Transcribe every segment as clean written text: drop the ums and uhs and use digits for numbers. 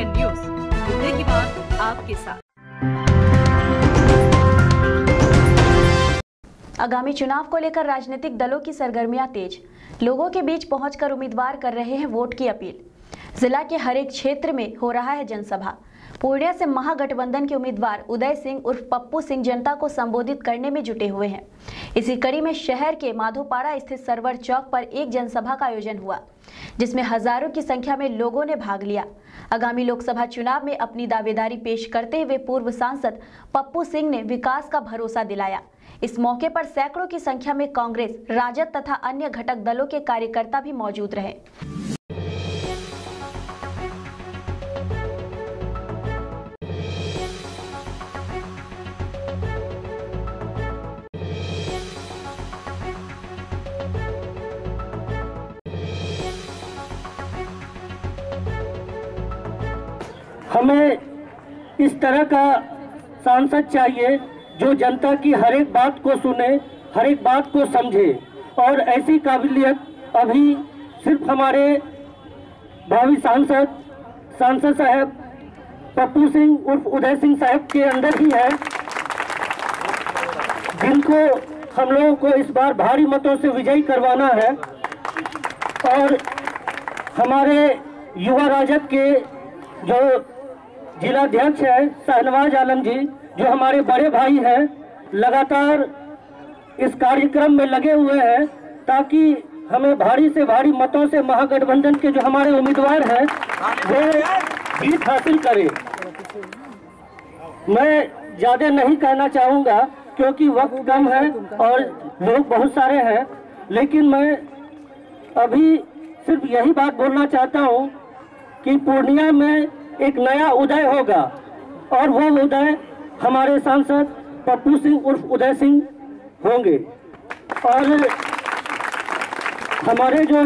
Indian news, मुद्दे की बात आपके साथ। आगामी चुनाव को लेकर राजनीतिक दलों की सरगर्मियां तेज, लोगों के बीच पहुंचकर उम्मीदवार कर रहे हैं वोट की अपील। जिला के हर एक क्षेत्र में हो रहा है जनसभा। पूर्णिया से महागठबंधन के उम्मीदवार उदय सिंह उर्फ पप्पू सिंह जनता को संबोधित करने में जुटे हुए हैं। इसी कड़ी में शहर के माधोपाड़ा स्थित सरवर चौक पर एक जनसभा का आयोजन हुआ, जिसमें हजारों की संख्या में लोगों ने भाग लिया। आगामी लोकसभा चुनाव में अपनी दावेदारी पेश करते हुए पूर्व सांसद पप्पू सिंह ने विकास का भरोसा दिलाया। इस मौके पर सैकड़ों की संख्या में कांग्रेस, राजद तथा अन्य घटक दलों के कार्यकर्ता भी मौजूद रहे। हमें इस तरह का सांसद चाहिए जो जनता की हर एक बात को सुने, हर एक बात को समझे, और ऐसी काबिलियत अभी सिर्फ हमारे भावी सांसद साहब पप्पू सिंह उर्फ उदय सिंह साहब के अंदर ही है, जिनको हम लोगों को इस बार भारी मतों से विजयी करवाना है। और हमारे युवा राजद के जो जिलाध्यक्ष है शाहनवाज आलम जी, जो हमारे बड़े भाई हैं, लगातार इस कार्यक्रम में लगे हुए हैं ताकि हमें भारी से भारी मतों से महागठबंधन के जो हमारे उम्मीदवार हैं वो जीत हासिल करें। मैं ज्यादा नहीं कहना चाहूँगा क्योंकि वक्त कम है और लोग बहुत सारे हैं, लेकिन मैं अभी सिर्फ यही बात बोलना चाहता हूँ कि पूर्णिया में एक नया उदय होगा और वो उदय हमारे सांसद पप्पू सिंह उर्फ उदय सिंह होंगे। और हमारे जो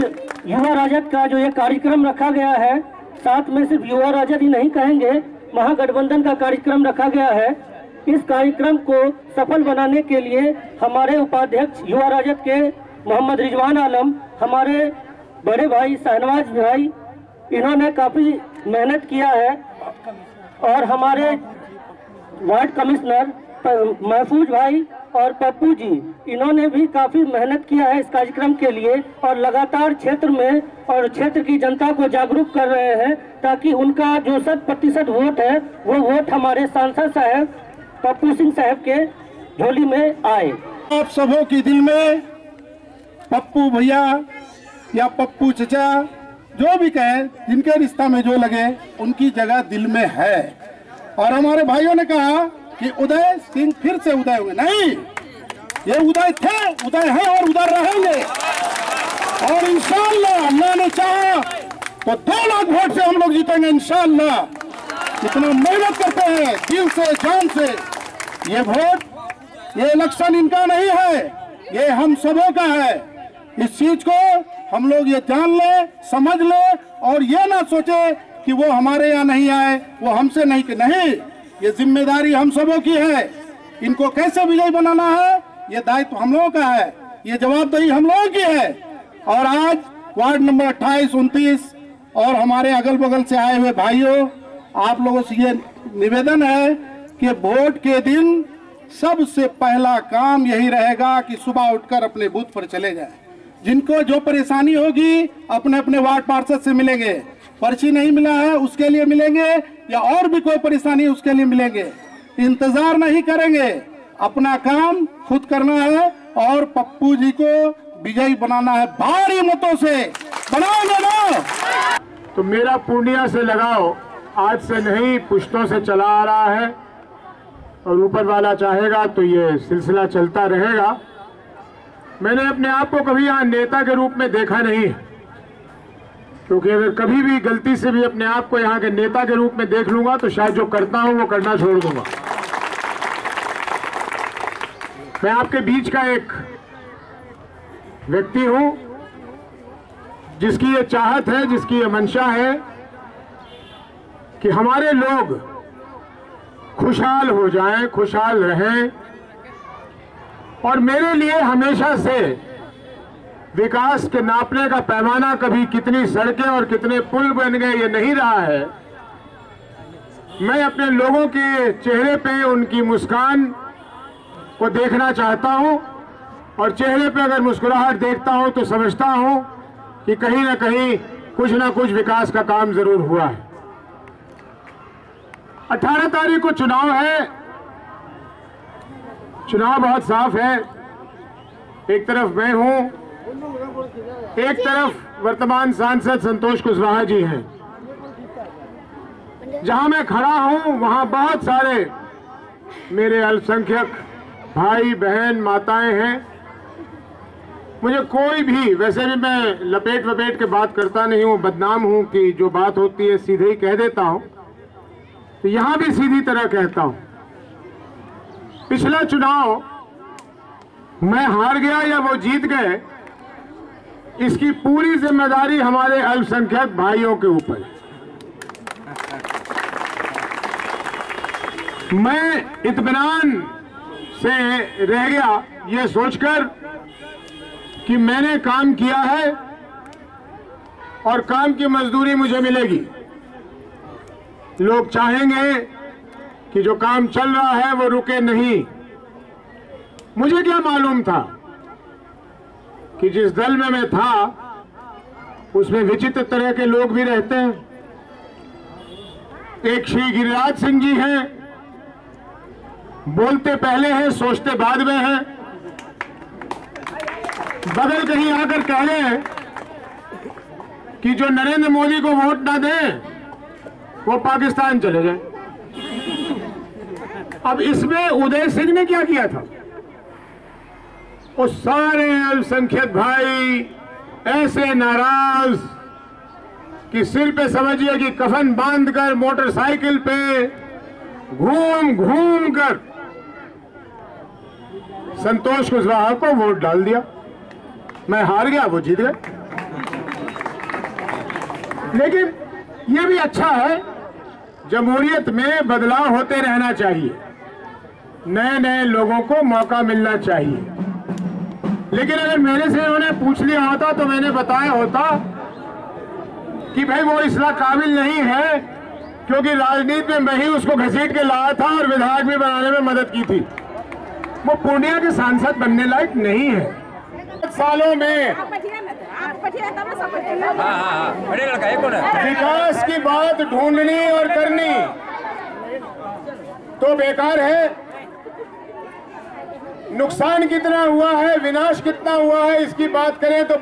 युवा राजद का जो ये कार्यक्रम रखा गया है, साथ में सिर्फ युवा राजद ही नहीं कहेंगे, महागठबंधन का कार्यक्रम रखा गया है। इस कार्यक्रम को सफल बनाने के लिए हमारे उपाध्यक्ष युवा राजद के मोहम्मद रिजवान आलम, हमारे बड़े भाई शाहनवाज भाई, इन्होंने काफ़ी मेहनत किया है, और हमारे वार्ड कमिश्नर महफूज भाई और पप्पू जी, इन्होंने भी काफ़ी मेहनत किया है इस कार्यक्रम के लिए, और लगातार क्षेत्र में और क्षेत्र की जनता को जागरूक कर रहे हैं ताकि उनका जो 100% वोट है वो वोट हमारे सांसद साहब पप्पू सिंह साहब के झोली में आए। आप सबों के दिल में पप्पू भैया या पप्पू चचा जो भी कहे, जिनके रिश्ता में जो लगे, उनकी जगह दिल में है। और हमारे भाइयों ने कहा कि उदय सिंह फिर से उदय होंगे, नहीं, ये उदय थे, उदय है और उदय रहेंगे। और इंशाअल्लाह अल्लाह ने चाहा तो 2 लाख वोट से हम लोग जीतेंगे इंशाअल्लाह। इतना मेहनत करते हैं दिल से, जान से। ये वोट, ये इलेक्शन इनका नहीं है, ये हम सबों का है। इस चीज को हम लोग ये जान ले, समझ ले, और ये ना सोचे कि वो हमारे यहाँ नहीं आए, वो हमसे नहीं, ये जिम्मेदारी हम सबों की है। इनको कैसे विजयी बनाना है, ये दायित्व हम लोगों का है, ये जवाबदेही हम लोगों की है। और आज वार्ड नंबर 28, 29 और हमारे अगल बगल से आए हुए भाइयों, आप लोगों से ये निवेदन है कि वोट के दिन सबसे पहला काम यही रहेगा कि सुबह उठकर अपने बूथ पर चले जाए। जिनको जो परेशानी होगी अपने अपने वार्ड पार्षद से मिलेंगे, पर्ची नहीं मिला है उसके लिए मिलेंगे, या और भी कोई परेशानी उसके लिए मिलेंगे। इंतजार नहीं करेंगे, अपना काम खुद करना है और पप्पू जी को विजयी बनाना है भारी मतों से। बनाओगे ना? तो मेरा पूर्णिया से लगाओ आज से नहीं, पुश्तों से चला आ रहा है, और ऊपर वाला चाहेगा तो ये सिलसिला चलता रहेगा। मैंने अपने आप को कभी यहाँ नेता के रूप में देखा नहीं, क्योंकि अगर कभी भी गलती से भी अपने आप को यहाँ के नेता के रूप में देख लूंगा तो शायद जो करता हूं वो करना छोड़ दूंगा। मैं आपके बीच का एक व्यक्ति हूं जिसकी ये चाहत है, जिसकी ये मंशा है कि हमारे लोग खुशहाल हो जाएं, खुशहाल रहें। और मेरे लिए हमेशा से विकास के नापने का पैमाना कभी कितनी सड़कें और कितने पुल बन गए ये नहीं रहा है, मैं अपने लोगों के चेहरे पे उनकी मुस्कान को देखना चाहता हूं, और चेहरे पे अगर मुस्कुराहट देखता हूं तो समझता हूं कि कहीं ना कहीं कुछ ना कुछ विकास का काम जरूर हुआ है। 18 तारीख को चुनाव है। चुनाव बहुत साफ है। एक तरफ मैं हूं, एक तरफ वर्तमान सांसद संतोष कुशवाहा जी हैं। जहां मैं खड़ा हूं वहां बहुत सारे मेरे अल्पसंख्यक भाई बहन माताएं हैं। मुझे कोई भी, वैसे भी मैं लपेट वपेट के बात करता नहीं हूं, बदनाम हूं कि जो बात होती है सीधे ही कह देता हूं, तो यहां भी सीधी तरह कहता हूं। पिछला चुनाव मैं हार गया या वो जीत गए, इसकी पूरी जिम्मेदारी हमारे अल्पसंख्यक भाइयों के ऊपर है। मैं इत्मीनान से रह गया ये सोचकर कि मैंने काम किया है और काम की मजदूरी मुझे मिलेगी। लोग चाहेंगे कि जो काम चल रहा है वो रुके नहीं। मुझे क्या मालूम था कि जिस दल में मैं था उसमें विचित्र तरह के लोग भी रहते हैं। एक श्री गिरिराज सिंह जी हैं, बोलते पहले हैं सोचते बाद में हैं। बगल कहीं आकर कह रहे कि जो नरेंद्र मोदी को वोट ना दें वो पाकिस्तान चले जाए। अब इसमें उदय सिंह ने क्या किया था? वो सारे अल्पसंख्यक भाई ऐसे नाराज कि सिर पे समझिए कि कफन बांधकर मोटरसाइकिल पे घूम घूम कर संतोष कुशवाहा को वोट डाल दिया। मैं हार गया, वो जीत गए। लेकिन यह भी अच्छा है, जमहूरियत में बदलाव होते रहना चाहिए, नए नए लोगों को मौका मिलना चाहिए। लेकिन अगर मेरे से उन्होंने पूछ लिया होता तो मैंने बताया होता कि भाई वो इसलिए काबिल नहीं है क्योंकि राजनीति में मैं ही उसको घसीट के लाया था और विधायक भी बनाने में मदद की थी। वो पूर्णिया के सांसद बनने लायक नहीं है। सालों में विकास की बात ढूंढनी और करनी तो बेकार है। नुकसान कितना हुआ है, विनाश कितना हुआ है, इसकी बात करें तो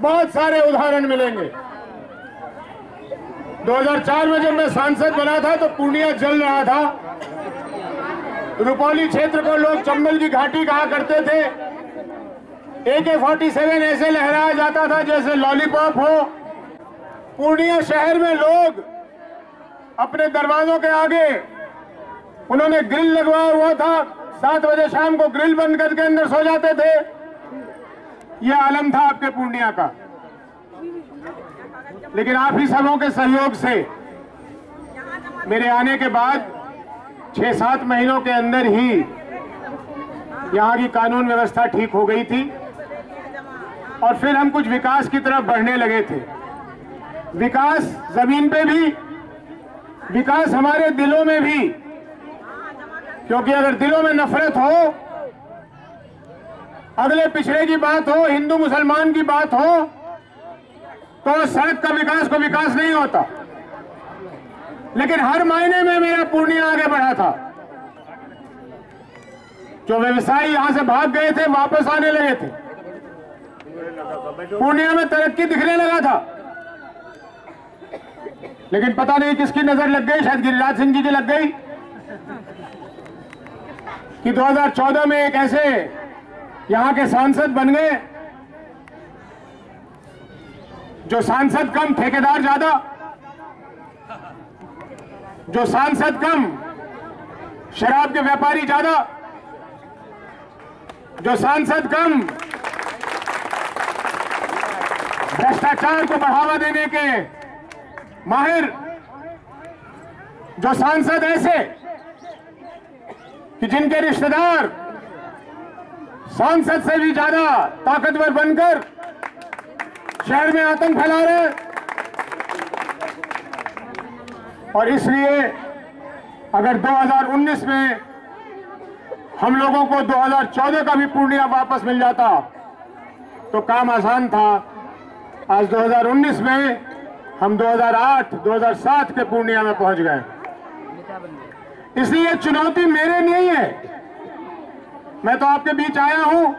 बहुत सारे उदाहरण मिलेंगे। 2004 में जब मैं सांसद बना था तो पूर्णिया जल रहा था। रुपौली क्षेत्र को लोग चंबल की घाटी कहा करते थे। AK-47 ऐसे लहराया जाता था जैसे लॉलीपॉप हो। पूर्णिया शहर में लोग अपने दरवाजों के आगे उन्होंने ग्रिल लगवाया हुआ था। 7 बजे शाम को ग्रिल बंद करके अंदर सो जाते थे। यह आलम था आपके पूर्णिया का। लेकिन आप ही सबों के सहयोग से मेरे आने के बाद 6-7 महीनों के अंदर ही यहाँ की कानून व्यवस्था ठीक हो गई थी और फिर हम कुछ विकास की तरफ बढ़ने लगे थे। विकास जमीन पे भी, विकास हमारे दिलों में भी, क्योंकि अगर दिलों में नफरत हो, अगले पिछड़े की बात हो, हिंदू मुसलमान की बात हो, तो सड़क का विकास को विकास नहीं होता। लेकिन हर मायने में मेरा पूर्णिया आगे बढ़ा था। जो व्यवसायी यहां से भाग गए थे वापस आने लगे थे। पूर्णिया में तरक्की दिखने लगा था। लेकिन पता नहीं किसकी नजर लग गई, शायद गिरिराज सिंह जी की लग गई कि 2014 में एक ऐसे यहां के सांसद बन गए जो सांसद कम ठेकेदार ज्यादा, जो सांसद कम शराब के व्यापारी ज्यादा, जो सांसद कम भ्रष्टाचार को बढ़ावा देने के माहिर, जो सांसद ऐसे कि जिनके रिश्तेदार सांसद से भी ज्यादा ताकतवर बनकर शहर में आतंक फैला रहे। और इसलिए अगर 2019 में हम लोगों को 2014 का भी पूर्णिया वापस मिल जाता तो काम आसान था। आज 2019 में हम 2008, 2007 के पूर्णिया में पहुंच गए। इसलिए चुनौती मेरे नहीं है, मैं तो आपके बीच आया हूं,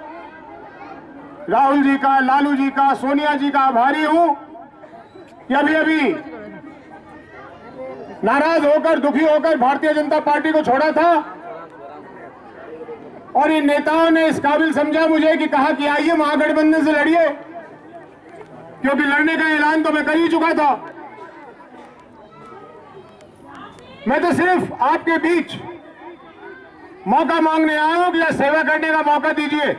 राहुल जी का, लालू जी का, सोनिया जी का आभारी हूं कि अभी नाराज होकर, दुखी होकर भारतीय जनता पार्टी को छोड़ा था और इन नेताओं ने इस काबिल समझा मुझे कि कहा कि आइए महागठबंधन से लड़िए, क्योंकि लड़ने का ऐलान तो मैं कर ही चुका था। मैं तो सिर्फ आपके बीच मौका मांगने आया हूं कि सेवा करने का मौका दीजिए,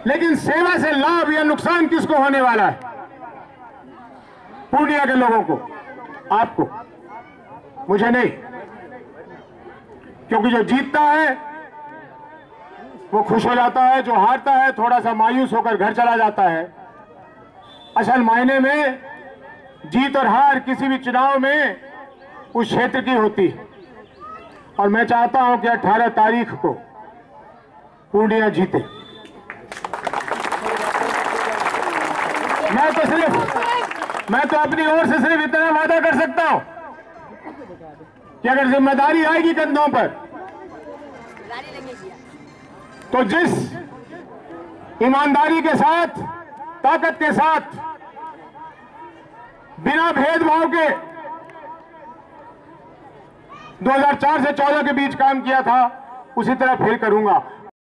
लेकिन सेवा से लाभ या नुकसान किसको होने वाला है? पूर्णिया के लोगों को, आपको, मुझे नहीं। क्योंकि जो जीतता है वो खुश हो जाता है, जो हारता है थोड़ा सा मायूस होकर घर चला जाता है। असल मायने में जीत और हार किसी भी चुनाव में उस क्षेत्र की होती है और मैं चाहता हूं कि 18 तारीख को पूर्णिया जीते। मैं तो अपनी ओर से सिर्फ इतना वादा कर सकता हूं कि अगर जिम्मेदारी आएगी कंधों पर तो जिस ईमानदारी के साथ, ताकत के साथ, बिना भेदभाव के 2004 से 14 के बीच काम किया था, उसी तरह फिर करूंगा।